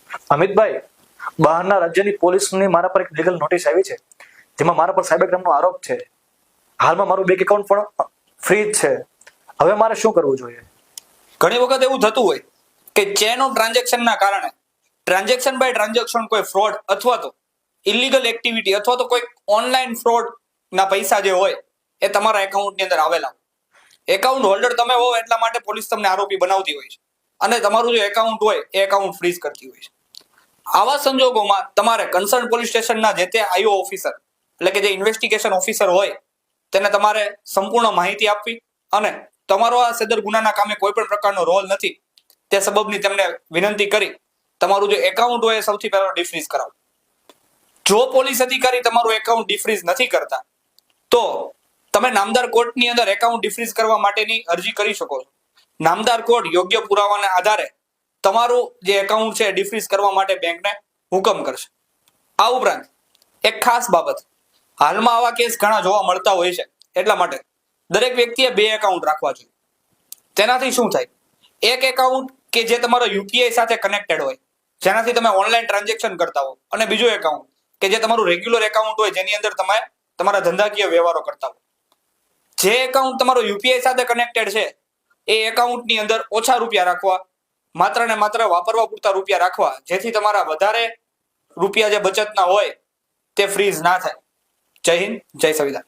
અમિતભાઈ, બહારના રાજ્યની પોલીસની મારા પર એક લીગલ નોટિસ આવી છે, જેમાં મારા પર સાયબર ક્રાઇમનો આરોપ છે. હાલમાં મારું બેંક એકાઉન્ટ પણ ફ્રીજ છે. હવે મારે શું કરવું જોઈએ? ઘણી વખત એવું થતું હોય કે ચેન ઓફ ટ્રાન્ઝેક્શનના કારણે ટ્રાન્ઝેક્શન બાય ટ્રાન્ઝેક્શન કોઈ ફ્રોડ અથવા તો ઇલીગલ એક્ટિવિટી અથવા તો કોઈ ઓનલાઈન ફ્રોડ ના પૈસા જે હોય એ તમારા એકાઉન્ટની અંદર આવેલા હોય. એકાઉન્ટ હોલ્ડર તમે હો એટલા માટે પોલીસ તમને આરોપી બનાવતી હોય છે અને તમારું જે એકાઉન્ટ હોય એ એકાઉન્ટ ફ્રીઝ કરતી હોય છે. આવા સંજોગોમાં તમારે કન્સર્ન પોલીસ સ્ટેશનના જે તે આઈઓ ઓફિસર એટલે કે જે ઇન્વેસ્ટિગેશન ઓફિસર હોય તેને તમારે સંપૂર્ણ માહિતી આપવી અને તમારો આ સદર ગુનાના કામે કોઈ પણ પ્રકારનો રોલ નથી તે સબબની તેમને વિનંતી કરી તમારું જે એકાઉન્ટ હોય એ સૌથી પહેલા ડિફ્રીઝ કરાવો. જો પોલીસ અધિકારી તમારું એકાઉન્ટ ડિફ્રીઝ નથી કરતા તો તમે નામદાર કોર્ટની અંદર એકાઉન્ટ ડિફ્રીઝ કરવા માટેની અરજી કરી શકો છો. નામદાર કોર્ટ યોગ્ય પુરાવાના આધારે તમારું જે એકાઉન્ટ છે ડિફ્રીઝ કરવા માટે બેંકને હુકમ કરશે. આ ઉપરાંત એક ખાસ બાબત, હાલમાં આવા કેસ ઘણા જોવા મળતા હોય છે, એટલા માટે દરેક વ્યક્તિએ 2 એકાઉન્ટ રાખવા જોઈએ. તેનાથી શું થાય, એક એકાઉન્ટ કે જે તમારો યુપીઆઈ સાથે કનેક્ટેડ હોય, જેનાથી તમે ઓનલાઈન ટ્રાન્ઝેક્શન કરતા હો, અને બીજું એકાઉન્ટ કે જે તમારું રેગ્યુલર એકાઉન્ટ હોય જેની અંદર તમે તમારા ધંધાકીય વ્યવહારો કરતા હો. જે એકાઉન્ટ તમારો યુપીઆઈ સાથે કનેક્ટેડ છે એ એકાઉન્ટની અંદર ઓછા રૂપિયા રાખવા, માત્ર ને માત્ર વાપરવા પૂરતા રૂપિયા રાખવા, જેથી તમારા વધારે રૂપિયા જે બચતના હોય તે ફ્રીઝ ના થાય. જય હિન્દ, જય સંવિધાન.